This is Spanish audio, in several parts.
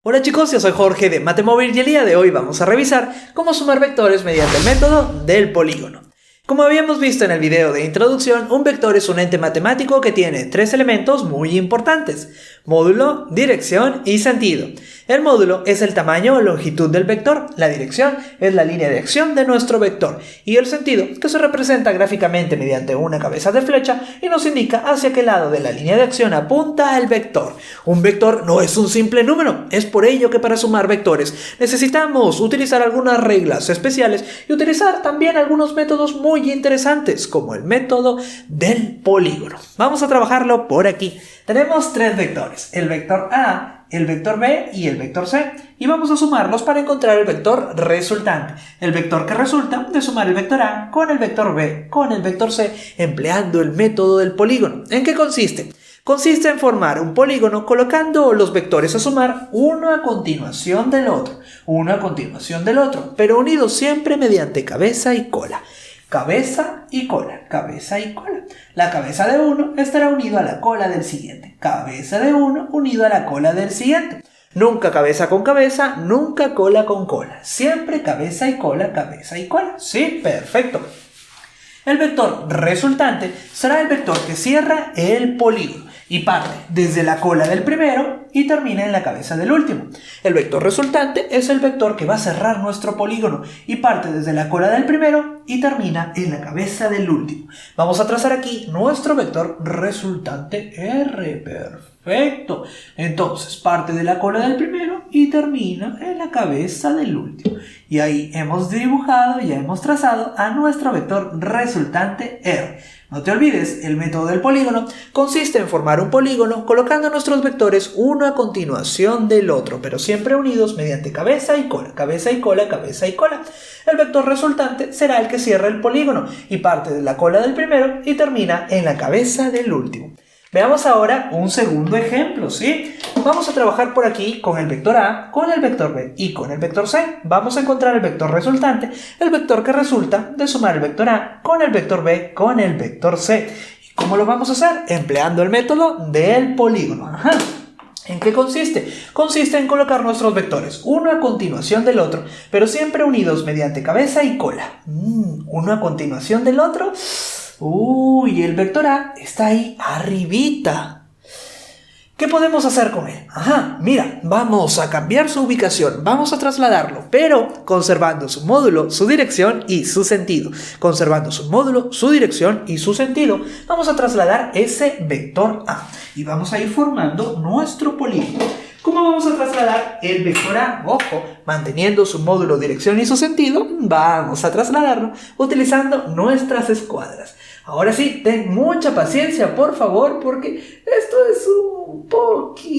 Hola chicos, yo soy Jorge de Matemóvil y el día de hoy vamos a revisar cómo sumar vectores mediante el método del polígono. Como habíamos visto en el video de introducción, un vector es un ente matemático que tiene tres elementos muy importantes: módulo, dirección y sentido. El módulo es el tamaño o longitud del vector, la dirección es la línea de acción de nuestro vector y el sentido, que se representa gráficamente mediante una cabeza de flecha y nos indica hacia qué lado de la línea de acción apunta el vector. Un vector no es un simple número, es por ello que para sumar vectores necesitamos utilizar algunas reglas especiales y utilizar también algunos métodos muy interesantes, como el método del polígono. Vamos a trabajarlo por aquí. Tenemos tres vectores: el vector A, el vector B y el vector C, y vamos a sumarlos para encontrar el vector resultante, el vector que resulta de sumar el vector A con el vector B con el vector C empleando el método del polígono. ¿En qué consiste? Consiste en formar un polígono colocando los vectores a sumar uno a continuación del otro, pero unidos siempre mediante cabeza y cola. Cabeza y cola, cabeza y cola. La cabeza de uno estará unido a la cola del siguiente. Cabeza de uno unido a la cola del siguiente. Nunca cabeza con cabeza, nunca cola con cola. Siempre cabeza y cola, cabeza y cola. ¿Sí? Perfecto. El vector resultante será el vector que cierra el polígono y parte desde la cola del primero y termina en la cabeza del último. El vector resultante es el vector que va a cerrar nuestro polígono y parte desde la cola del primero y termina en la cabeza del último. Vamos a trazar aquí nuestro vector resultante R. Perfecto. Entonces parte de la cola del primero y termina en la cabeza del último. Y ahí hemos dibujado y hemos trazado a nuestro vector resultante R. No te olvides, el método del polígono consiste en formar un polígono colocando nuestros vectores uno a continuación del otro, pero siempre unidos mediante cabeza y cola, cabeza y cola, cabeza y cola. El vector resultante será el que cierra el polígono y parte de la cola del primero y termina en la cabeza del último. Veamos ahora un segundo ejemplo, ¿sí? Vamos a trabajar por aquí con el vector A, con el vector B y con el vector C. Vamos a encontrar el vector resultante, el vector que resulta de sumar el vector A con el vector B con el vector C. ¿Y cómo lo vamos a hacer? Empleando el método del polígono. ¿En qué consiste? Consiste en colocar nuestros vectores uno a continuación del otro, pero siempre unidos mediante cabeza y cola. Uno a continuación del otro. Y el vector A está ahí arribita. ¿Qué podemos hacer con él? Mira, vamos a cambiar su ubicación, vamos a trasladarlo, pero conservando su módulo, su dirección y su sentido. Conservando su módulo, su dirección y su sentido, vamos a trasladar ese vector A y vamos a ir formando nuestro polígono. ¿Cómo vamos a trasladar el vector A? Ojo, manteniendo su módulo, dirección y su sentido, vamos a trasladarlo utilizando nuestras escuadras. Ahora sí, ten mucha paciencia, por favor, porque esto es un poquito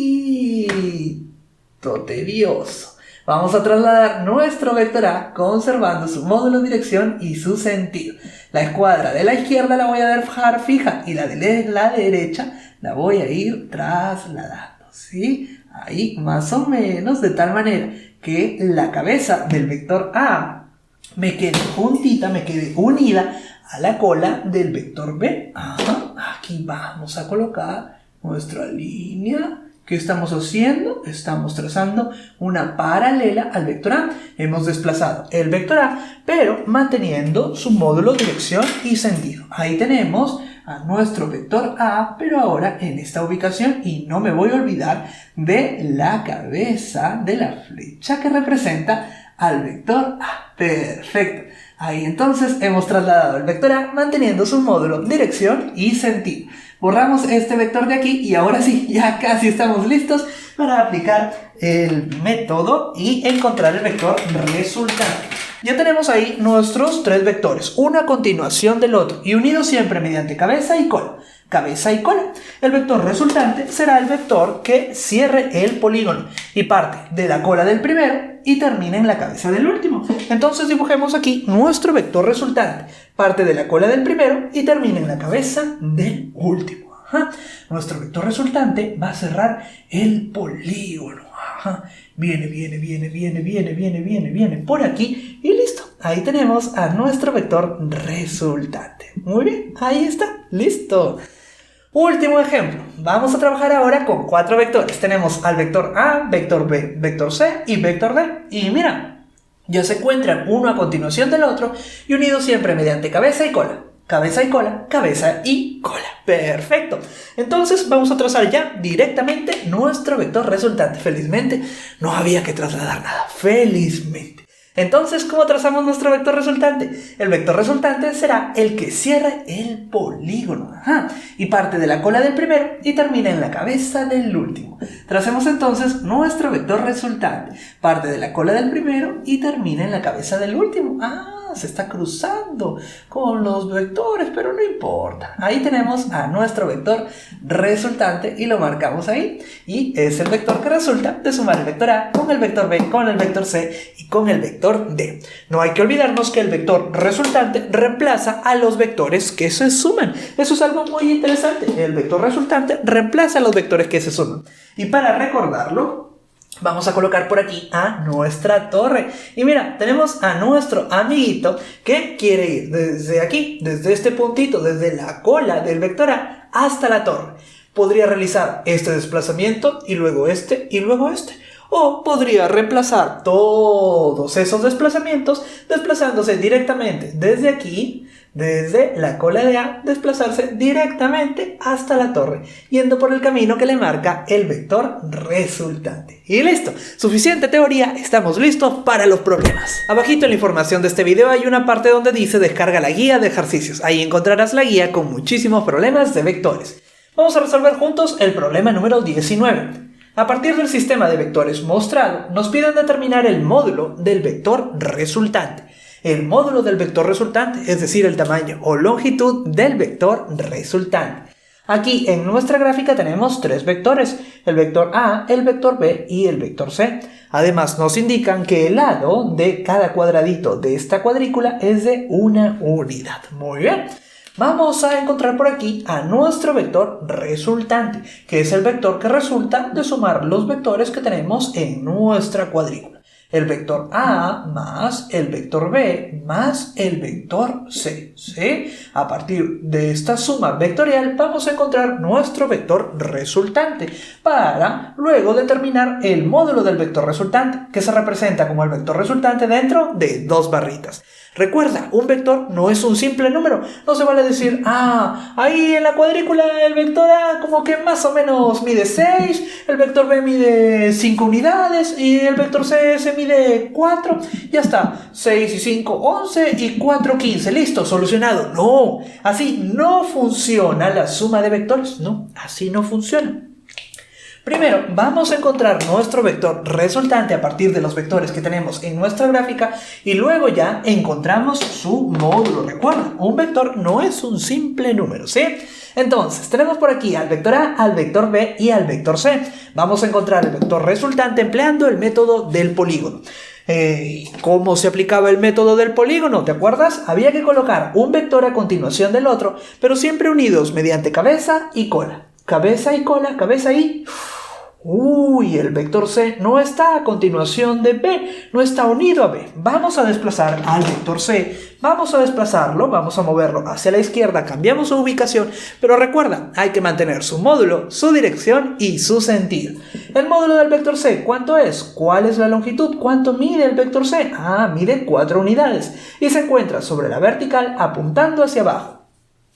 tedioso. Vamos a trasladar nuestro vector A conservando su módulo, dirección y su sentido. La escuadra de la izquierda la voy a dejar fija y la de la derecha la voy a ir trasladando, ¿sí? Ahí más o menos, de tal manera que la cabeza del vector A me quede juntita, me quede unida a la cola del vector B. Aquí vamos a colocar nuestra línea. ¿Qué estamos haciendo? Estamos trazando una paralela al vector A. Hemos desplazado el vector A, pero manteniendo su módulo, dirección y sentido. Ahí tenemos a nuestro vector A, pero ahora en esta ubicación, y no me voy a olvidar de la cabeza de la flecha que representa al vector A. Perfecto. Ahí entonces hemos trasladado el vector A manteniendo su módulo, dirección y sentido. Borramos este vector de aquí y ahora sí, ya casi estamos listos para aplicar el método y encontrar el vector resultante. Ya tenemos ahí nuestros tres vectores, uno a continuación del otro y unidos siempre mediante cabeza y cola. Cabeza y cola. El vector resultante será el vector que cierre el polígono y parte de la cola del primero y termina en la cabeza del último. Entonces dibujemos aquí nuestro vector resultante. Parte de la cola del primero y termina en la cabeza del último. Nuestro vector resultante va a cerrar el polígono. Viene por aquí y listo. Ahí tenemos a nuestro vector resultante. Muy bien, ahí está, listo. Último ejemplo, vamos a trabajar ahora con 4 vectores. Tenemos al vector A, vector B, vector C y vector D. Y mira, ya se encuentran uno a continuación del otro y unidos siempre mediante cabeza y cola. Cabeza y cola, cabeza y cola. Perfecto. Entonces vamos a trazar ya directamente nuestro vector resultante. Felizmente no había que trasladar nada. Felizmente. Entonces, ¿cómo trazamos nuestro vector resultante? El vector resultante será el que cierre el polígono. Y parte de la cola del primero y termina en la cabeza del último. Tracemos entonces nuestro vector resultante. Parte de la cola del primero y termina en la cabeza del último. Se está cruzando con los vectores, pero no importa. Ahí tenemos a nuestro vector resultante y lo marcamos ahí. Y es el vector que resulta de sumar el vector A con el vector B, con el vector C y con el vector D. No hay que olvidarnos que el vector resultante reemplaza a los vectores que se suman. Eso es algo muy interesante. El vector resultante reemplaza a los vectores que se suman. Y para recordarlo, vamos a colocar por aquí a nuestra torre. Y mira, tenemos a nuestro amiguito que quiere ir desde aquí, desde este puntito, desde la cola del vector A hasta la torre. Podría realizar este desplazamiento y luego este y luego este. O podría reemplazar todos esos desplazamientos desplazándose directamente desde aquí, desde la cola de A, desplazarse directamente hasta la torre, yendo por el camino que le marca el vector resultante. Y listo, suficiente teoría, estamos listos para los problemas. Abajito en la información de este video hay una parte donde dice descarga la guía de ejercicios. Ahí encontrarás la guía con muchísimos problemas de vectores. Vamos a resolver juntos el problema número 19. A partir del sistema de vectores mostrado, nos piden determinar el módulo del vector resultante. El módulo del vector resultante, es decir, el tamaño o longitud del vector resultante. Aquí en nuestra gráfica tenemos 3 vectores, el vector A, el vector B y el vector C. Además nos indican que el lado de cada cuadradito de esta cuadrícula es de una unidad. Muy bien. Vamos a encontrar por aquí a nuestro vector resultante, que es el vector que resulta de sumar los vectores que tenemos en nuestra cuadrícula. El vector A más el vector B más el vector C. ¿Sí? A partir de esta suma vectorial vamos a encontrar nuestro vector resultante para luego determinar el módulo del vector resultante, que se representa como el vector resultante dentro de 2 barritas. Recuerda, un vector no es un simple número. No se vale decir, ahí en la cuadrícula el vector A como que más o menos mide 6, el vector B mide 5 unidades y el vector C se mide 4. Ya está, 6 y 5, 11 y 4, 15. Listo, solucionado. No, así no funciona la suma de vectores. No, así no funciona. Primero, vamos a encontrar nuestro vector resultante a partir de los vectores que tenemos en nuestra gráfica y luego ya encontramos su módulo. Recuerda, un vector no es un simple número, ¿sí? Entonces, tenemos por aquí al vector A, al vector B y al vector C. Vamos a encontrar el vector resultante empleando el método del polígono. ¿Cómo se aplicaba el método del polígono? ¿Te acuerdas? Había que colocar un vector a continuación del otro, pero siempre unidos mediante cabeza y cola. Cabeza y cola, cabeza y... el vector C no está a continuación de B, no está unido a B. Vamos a desplazar al vector C, vamos a desplazarlo, vamos a moverlo hacia la izquierda, cambiamos su ubicación, pero recuerda, hay que mantener su módulo, su dirección y su sentido. El módulo del vector C, ¿cuánto es? ¿Cuál es la longitud? ¿Cuánto mide el vector C? Mide 4 unidades y se encuentra sobre la vertical apuntando hacia abajo.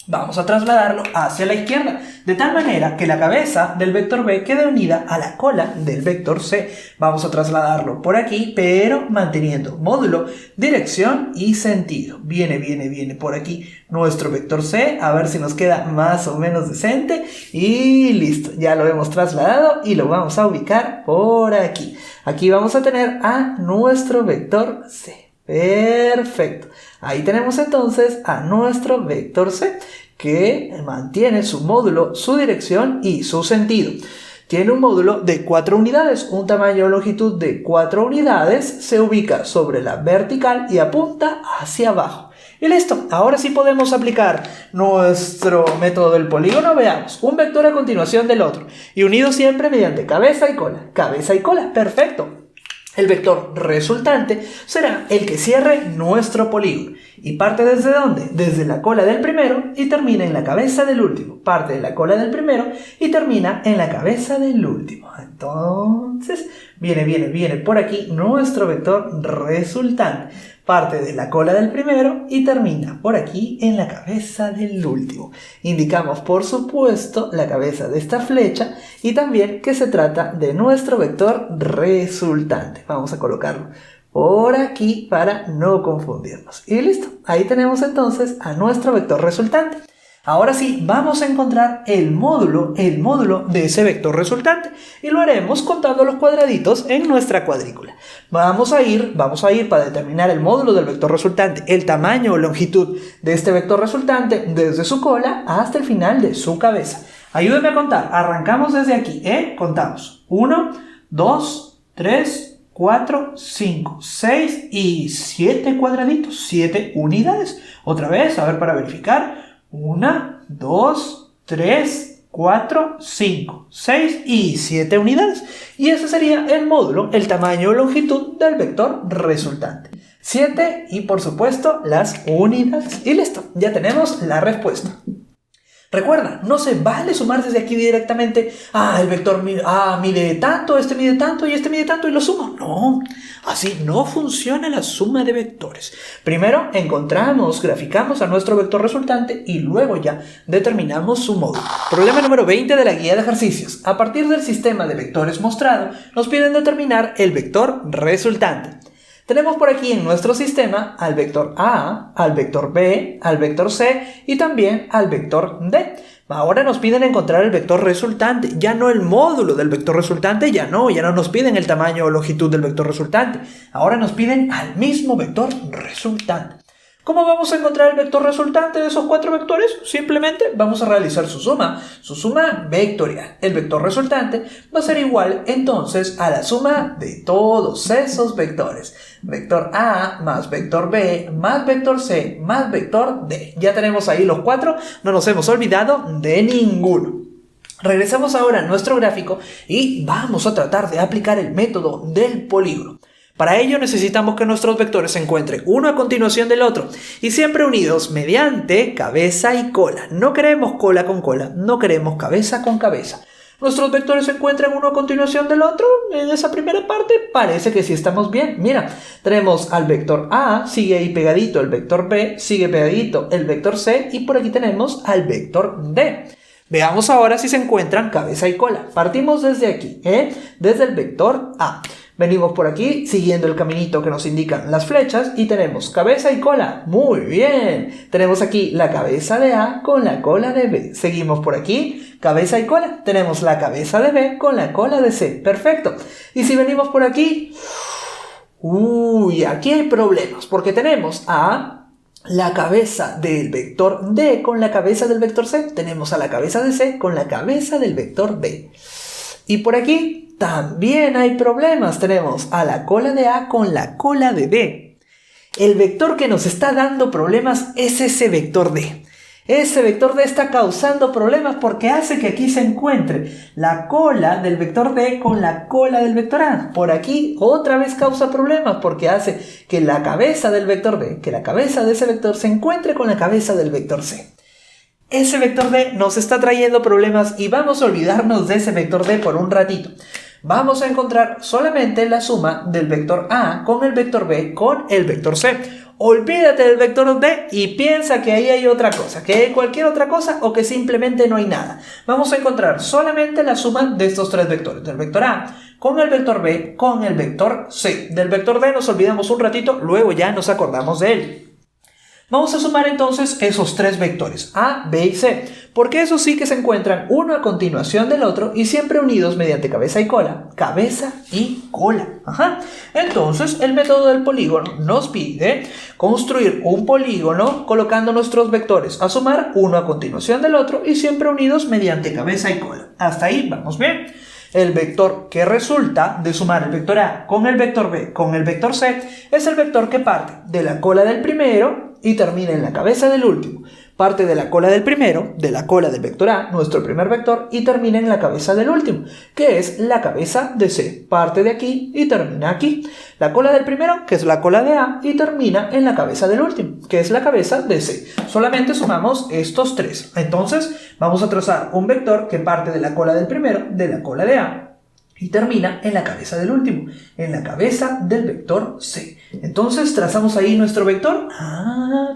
Vamos a trasladarlo hacia la izquierda, de tal manera que la cabeza del vector B quede unida a la cola del vector C. Vamos a trasladarlo por aquí, pero manteniendo módulo, dirección y sentido. Viene por aquí nuestro vector C, a ver si nos queda más o menos decente. Y listo, ya lo hemos trasladado y lo vamos a ubicar por aquí. Aquí vamos a tener a nuestro vector C. Perfecto. Ahí tenemos entonces a nuestro vector C que mantiene su módulo, su dirección y su sentido. Tiene un módulo de 4 unidades, un tamaño o longitud de 4 unidades, se ubica sobre la vertical y apunta hacia abajo. Y listo, ahora sí podemos aplicar nuestro método del polígono. Veamos, un vector a continuación del otro y unido siempre mediante cabeza y cola. Cabeza y cola, perfecto. El vector resultante será el que cierre nuestro polígono. ¿Y parte desde dónde? Desde la cola del primero y termina en la cabeza del último. Parte de la cola del primero y termina en la cabeza del último. Entonces, viene por aquí nuestro vector resultante. Parte de la cola del primero y termina por aquí en la cabeza del último. Indicamos, por supuesto, la cabeza de esta flecha y también que se trata de nuestro vector resultante. Vamos a colocarlo por aquí para no confundirnos. Y listo, ahí tenemos entonces a nuestro vector resultante. Ahora sí, vamos a encontrar el módulo de ese vector resultante y lo haremos contando los cuadraditos en nuestra cuadrícula. Vamos a ir para determinar el módulo del vector resultante, el tamaño o longitud de este vector resultante desde su cola hasta el final de su cabeza. Ayúdenme a contar, arrancamos desde aquí, contamos 1, 2, 3, 4, 5, 6 y 7 cuadraditos, 7 unidades. Otra vez, a ver para verificar. 1, 2, 3, 4, 5, 6 y 7 unidades. Y ese sería el módulo, el tamaño o longitud del vector resultante. 7 y por supuesto las unidades. Y listo, ya tenemos la respuesta. Recuerda, no se vale sumar desde aquí directamente. El vector mide tanto, este mide tanto y este mide tanto y lo sumo. No, así no funciona la suma de vectores. Primero graficamos a nuestro vector resultante y luego ya determinamos su módulo. Problema número 20 de la guía de ejercicios. A partir del sistema de vectores mostrado, nos piden determinar el vector resultante. Tenemos por aquí en nuestro sistema al vector A, al vector B, al vector C y también al vector D. Ahora nos piden encontrar el vector resultante, ya no el módulo del vector resultante, ya no nos piden el tamaño o longitud del vector resultante. Ahora nos piden al mismo vector resultante. ¿Cómo vamos a encontrar el vector resultante de esos 4 vectores? Simplemente vamos a realizar su suma vectorial. El vector resultante va a ser igual entonces a la suma de todos esos vectores. Vector A más vector B más vector C más vector D. Ya tenemos ahí los 4, no nos hemos olvidado de ninguno. Regresamos ahora a nuestro gráfico y vamos a tratar de aplicar el método del polígono. Para ello necesitamos que nuestros vectores se encuentren uno a continuación del otro y siempre unidos mediante cabeza y cola. No queremos cola con cola, no queremos cabeza con cabeza. ¿Nuestros vectores se encuentran uno a continuación del otro? En esa primera parte parece que sí estamos bien. Mira, tenemos al vector A, sigue ahí pegadito el vector B, sigue pegadito el vector C y por aquí tenemos al vector D. Veamos ahora si se encuentran cabeza y cola. Partimos desde aquí, desde el vector A. Venimos por aquí siguiendo el caminito que nos indican las flechas y tenemos cabeza y cola. Muy bien. Tenemos aquí la cabeza de A con la cola de B. Seguimos por aquí, cabeza y cola. Tenemos la cabeza de B con la cola de C. Perfecto. Y si venimos por aquí, aquí hay problemas porque tenemos a la cabeza del vector D con la cabeza del vector C. Tenemos a la cabeza de C con la cabeza del vector D. Y por aquí también hay problemas. Tenemos a la cola de A con la cola de B. El vector que nos está dando problemas es ese vector D. Ese vector D está causando problemas porque hace que aquí se encuentre la cola del vector D con la cola del vector A. Por aquí otra vez causa problemas porque hace que la cabeza del vector D, que la cabeza de ese vector se encuentre con la cabeza del vector C. Ese vector D nos está trayendo problemas y vamos a olvidarnos de ese vector D por un ratito. Vamos a encontrar solamente la suma del vector A con el vector B con el vector C. Olvídate del vector D y piensa que ahí hay otra cosa, que hay cualquier otra cosa o que simplemente no hay nada. Vamos a encontrar solamente la suma de estos 3 vectores, del vector A con el vector B con el vector C. Del vector D nos olvidamos un ratito, luego ya nos acordamos de él. Vamos a sumar entonces esos 3 vectores, A, B y C, porque esos sí que se encuentran uno a continuación del otro y siempre unidos mediante cabeza y cola. Cabeza y cola. Entonces, el método del polígono nos pide construir un polígono colocando nuestros vectores a sumar uno a continuación del otro y siempre unidos mediante cabeza y cola. Hasta ahí vamos bien. El vector que resulta de sumar el vector A con el vector B con el vector C es el vector que parte de la cola del primero y termina en la cabeza del último. Parte de la cola del primero, de la cola del vector A, nuestro primer vector, y termina en la cabeza del último, que es la cabeza de C. Parte de aquí y termina aquí. La cola del primero, que es la cola de A, y termina en la cabeza del último, que es la cabeza de C. Solamente sumamos estos tres. Entonces, vamos a trazar un vector que parte de la cola del primero, de la cola de A, y termina en la cabeza del último, en la cabeza del vector C. Entonces trazamos ahí nuestro vector.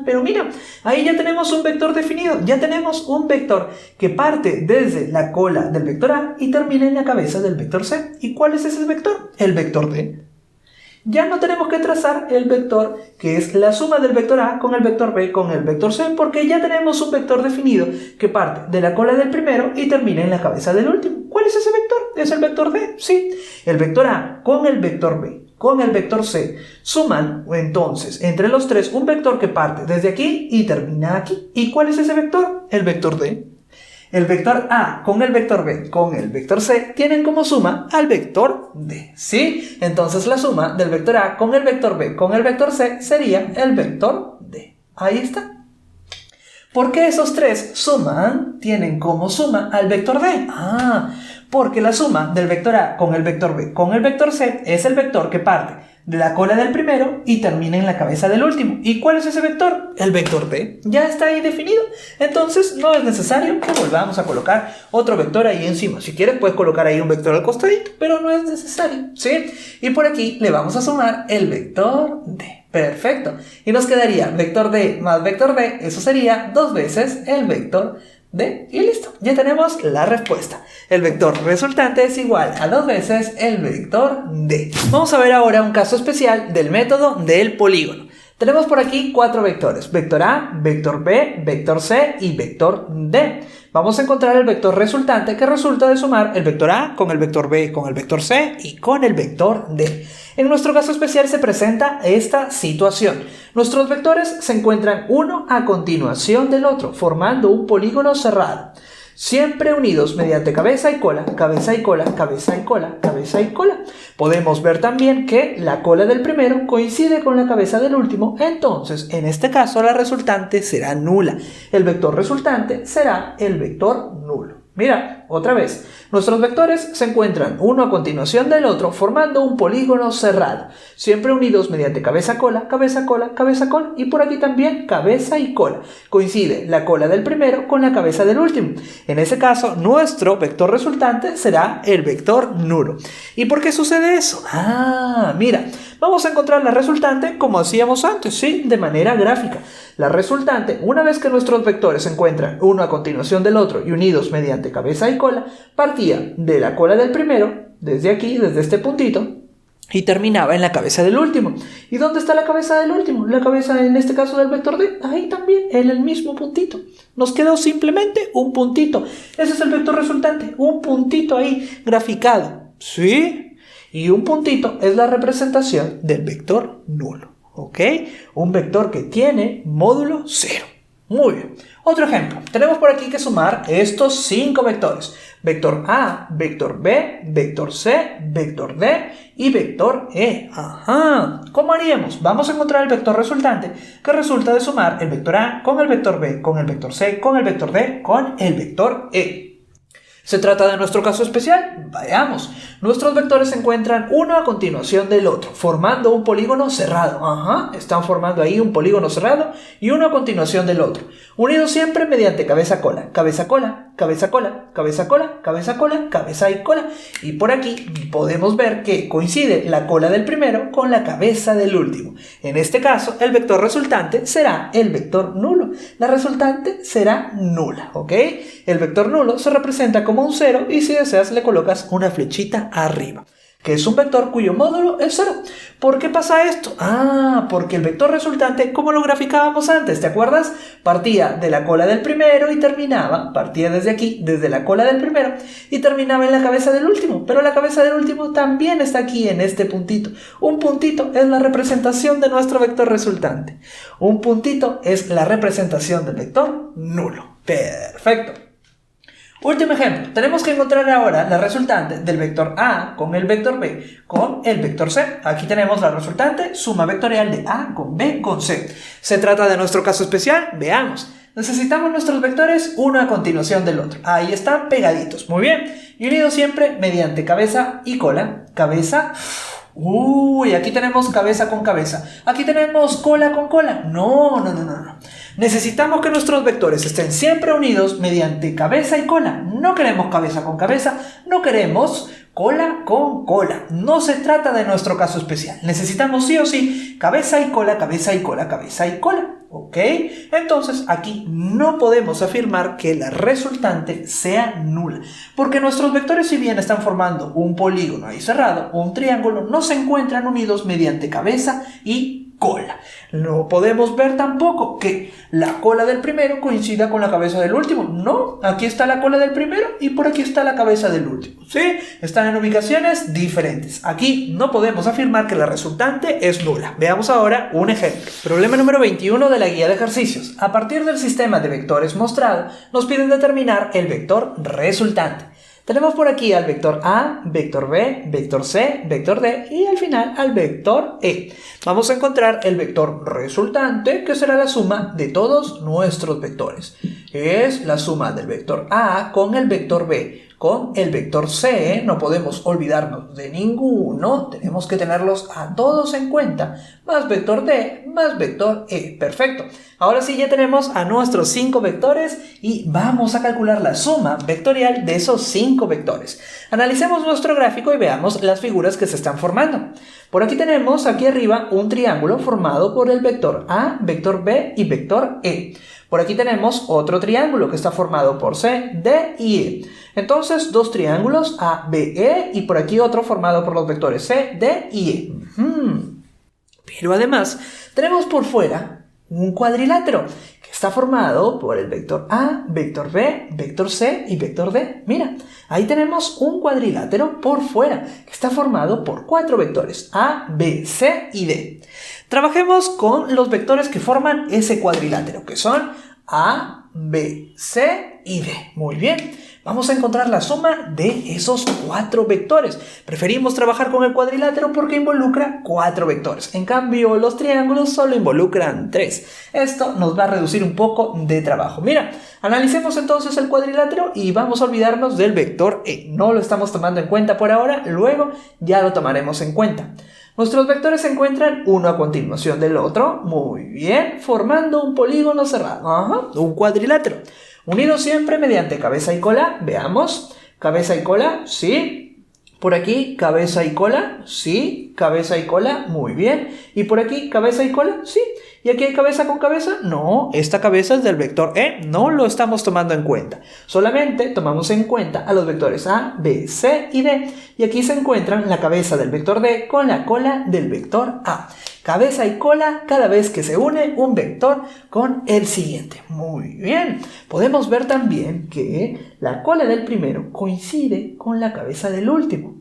Pero mira, ahí ya tenemos un vector definido. Ya tenemos un vector que parte desde la cola del vector A y termina en la cabeza del vector C. ¿Y cuál es ese vector? El vector D. Ya no tenemos que trazar el vector que es la suma del vector A con el vector B con el vector C, porque ya tenemos un vector definido que parte de la cola del primero y termina en la cabeza del último. ¿Cuál es ese vector? ¿Es el vector D? Sí. El vector A con el vector B con el vector C suman entonces entre los tres un vector que parte desde aquí y termina aquí. ¿Y cuál es ese vector? El vector D. El vector A con el vector B con el vector C tienen como suma al vector D, ¿sí? Entonces la suma del vector A con el vector B con el vector C sería el vector D. Ahí está. ¿Por qué esos tres suman? Tienen como suma al vector D. Porque la suma del vector A con el vector B con el vector C es el vector que parte de la cola del primero y termina en la cabeza del último. ¿Y cuál es ese vector? El vector D. Ya está ahí definido. Entonces no es necesario que volvamos a colocar otro vector ahí encima. Si quieres puedes colocar ahí un vector al costadito, pero no es necesario, ¿sí? Y por aquí le vamos a sumar el vector D. Perfecto. Y nos quedaría vector D más vector D. Eso sería 2 veces el vector D. Y listo. Ya tenemos la respuesta. El vector resultante es igual a 2 veces el vector D. Vamos a ver ahora un caso especial del método del polígono. Tenemos por aquí 4 vectores. Vector A, vector B, vector C y vector D. Vamos a encontrar el vector resultante que resulta de sumar el vector A con el vector B con el vector C y con el vector D. En nuestro caso especial se presenta esta situación. Nuestros vectores se encuentran uno a continuación del otro, formando un polígono cerrado. Siempre unidos mediante cabeza y cola, cabeza y cola, cabeza y cola, cabeza y cola. Podemos ver también que la cola del primero coincide con la cabeza del último, entonces en este caso la resultante será nula. El vector resultante será el vector nulo. Mira, otra vez, nuestros vectores se encuentran uno a continuación del otro formando un polígono cerrado, siempre unidos mediante cabeza-cola, cabeza-cola, cabeza-cola y por aquí también cabeza y cola. Coincide la cola del primero con la cabeza del último. En ese caso, nuestro vector resultante será el vector nulo. ¿Y por qué sucede eso? Mira, vamos a encontrar la resultante como hacíamos antes, ¿sí? De manera gráfica. La resultante, una vez que nuestros vectores se encuentran uno a continuación del otro y unidos mediante cabeza y cola, partía de la cola del primero, desde aquí, desde este puntito, y terminaba en la cabeza del último. ¿Y dónde está la cabeza del último? La cabeza, en este caso, del vector D. Ahí también, en el mismo puntito. Nos quedó simplemente un puntito. Ese es el vector resultante, un puntito ahí graficado. ¿Sí? Y un puntito es la representación del vector nulo. ¿Ok? Un vector que tiene módulo 0. Muy bien. Otro ejemplo. Tenemos por aquí que sumar estos 5 vectores. Vector A, vector B, vector C, vector D y vector E. ¿Cómo haríamos? Vamos a encontrar el vector resultante que resulta de sumar el vector A con el vector B, con el vector C, con el vector D, con el vector E. ¿Se trata de nuestro caso especial? Veamos. Nuestros vectores se encuentran uno a continuación del otro, formando un polígono cerrado. Están formando ahí un polígono cerrado y uno a continuación del otro. Unidos siempre mediante cabeza-cola, cabeza-cola, cabeza-cola, cabeza-cola, cabeza-cola, cabeza y cola. Y por aquí podemos ver que coincide la cola del primero con la cabeza del último. En este caso, el vector resultante será el vector nulo. La resultante será nula, ¿ok? El vector nulo se representa como un 0 y si deseas le colocas una flechita arriba, que es un vector cuyo módulo es 0. ¿Por qué pasa esto? Porque el vector resultante, como lo graficábamos antes, ¿te acuerdas? Partía de la cola del primero y terminaba, partía desde aquí, desde la cola del primero y terminaba en la cabeza del último, pero la cabeza del último también está aquí en este puntito. Un puntito es la representación de nuestro vector resultante. Un puntito es la representación del vector nulo. Perfecto. Último ejemplo, tenemos que encontrar ahora la resultante del vector A con el vector B con el vector C. Aquí tenemos la resultante, suma vectorial de A con B con C. ¿Se trata de nuestro caso especial? Veamos. Necesitamos nuestros vectores uno a continuación del otro. Ahí están pegaditos, muy bien. Y unidos siempre mediante cabeza y cola. Cabeza. Uy, aquí tenemos cabeza con cabeza. Aquí tenemos cola con cola. No. Necesitamos que nuestros vectores estén siempre unidos mediante cabeza y cola. No queremos cabeza con cabeza, no queremos cola con cola. No se trata de nuestro caso especial. Necesitamos sí o sí cabeza y cola, cabeza y cola, cabeza y cola. ¿Ok? Entonces aquí no podemos afirmar que la resultante sea nula, porque nuestros vectores, si bien están formando un polígono ahí cerrado, un triángulo, no se encuentran unidos mediante cabeza y cola. No podemos ver tampoco que la cola del primero coincida con la cabeza del último. No, aquí está la cola del primero y por aquí está la cabeza del último. ¿Sí? Están en ubicaciones diferentes. Aquí no podemos afirmar que la resultante es nula. Veamos ahora un ejemplo. Problema número 21 de la guía de ejercicios. A partir del sistema de vectores mostrado, nos piden determinar el vector resultante. Tenemos por aquí al vector A, vector B, vector C, vector D y al final al vector E. Vamos a encontrar el vector resultante, que será la suma de todos nuestros vectores. Es la suma del vector A con el vector B. Con el vector C no podemos olvidarnos de ninguno, tenemos que tenerlos a todos en cuenta, más vector D, más vector E. Perfecto. Ahora sí ya tenemos a nuestros 5 vectores y vamos a calcular la suma vectorial de esos 5 vectores. Analicemos nuestro gráfico y veamos las figuras que se están formando. Por aquí tenemos aquí arriba un triángulo formado por el vector A, vector B y vector E. Por aquí tenemos otro triángulo que está formado por C, D y E. Entonces, dos triángulos A, B, E y por aquí otro formado por los vectores C, D y E. Pero además, tenemos por fuera un cuadrilátero que está formado por el vector A, vector B, vector C y vector D. Mira, ahí tenemos un cuadrilátero por fuera que está formado por 4 vectores A, B, C y D. Trabajemos con los vectores que forman ese cuadrilátero, que son A, B, C y D. Muy bien. Vamos a encontrar la suma de esos 4 vectores. Preferimos trabajar con el cuadrilátero porque involucra 4 vectores. En cambio, los triángulos solo involucran 3. Esto nos va a reducir un poco de trabajo. Mira, analicemos entonces el cuadrilátero y vamos a olvidarnos del vector E. No lo estamos tomando en cuenta por ahora, luego ya lo tomaremos en cuenta. Nuestros vectores se encuentran uno a continuación del otro, muy bien, formando un polígono cerrado, un cuadrilátero, unido siempre mediante cabeza y cola. Veamos, cabeza y cola, sí, por aquí cabeza y cola, sí, cabeza y cola, muy bien, y por aquí cabeza y cola, sí, y aquí hay cabeza con cabeza, no, esta cabeza es del vector E, no lo estamos tomando en cuenta, solamente tomamos en cuenta a los vectores A, B, C y D, y aquí se encuentran la cabeza del vector D con la cola del vector A. Cabeza y cola cada vez que se une un vector con el siguiente. Muy bien. Podemos ver también que la cola del primero coincide con la cabeza del último.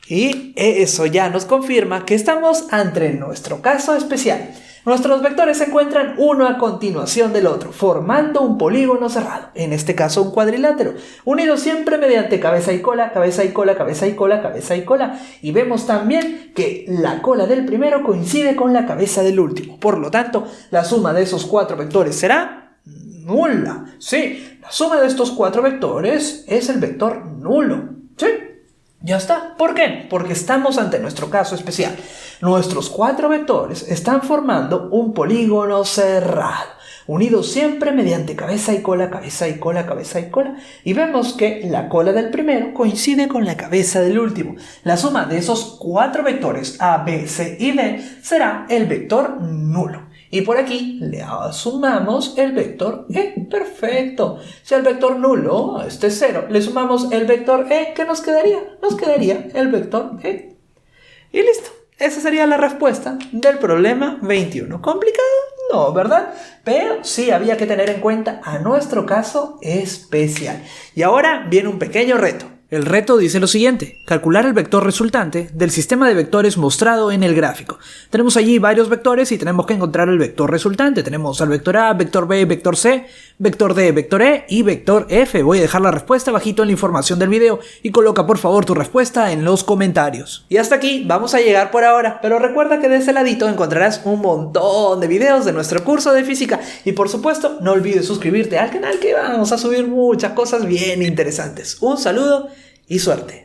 Y eso ya nos confirma que estamos ante nuestro caso especial. Nuestros vectores se encuentran uno a continuación del otro, formando un polígono cerrado, en este caso un cuadrilátero, unido siempre mediante cabeza y cola, cabeza y cola, cabeza y cola, cabeza y cola. Y vemos también que la cola del primero coincide con la cabeza del último. Por lo tanto, la suma de esos 4 vectores será nula. Sí, la suma de estos 4 vectores es el vector nulo. Sí. Ya está. ¿Por qué? Porque estamos ante nuestro caso especial. Nuestros 4 vectores están formando un polígono cerrado, unidos siempre mediante cabeza y cola, cabeza y cola, cabeza y cola. Y vemos que la cola del primero coincide con la cabeza del último. La suma de esos 4 vectores A, B, C y D será el vector nulo. Y por aquí le sumamos el vector E. Perfecto. Si al vector nulo, este es 0, le sumamos el vector E, ¿qué nos quedaría? Nos quedaría el vector E. Y listo. Esa sería la respuesta del problema 21. ¿Complicado? No, ¿verdad? Pero sí había que tener en cuenta a nuestro caso especial. Y ahora viene un pequeño reto. El reto dice lo siguiente: calcular el vector resultante del sistema de vectores mostrado en el gráfico. Tenemos allí varios vectores y tenemos que encontrar el vector resultante. Tenemos al vector A, vector B, vector C, vector D, vector E y vector F. Voy a dejar la respuesta abajito en la información del video y coloca por favor tu respuesta en los comentarios. Y hasta aquí vamos a llegar por ahora, pero recuerda que de ese ladito encontrarás un montón de videos de nuestro curso de física y por supuesto no olvides suscribirte al canal, que vamos a subir muchas cosas bien interesantes. Un saludo y suerte.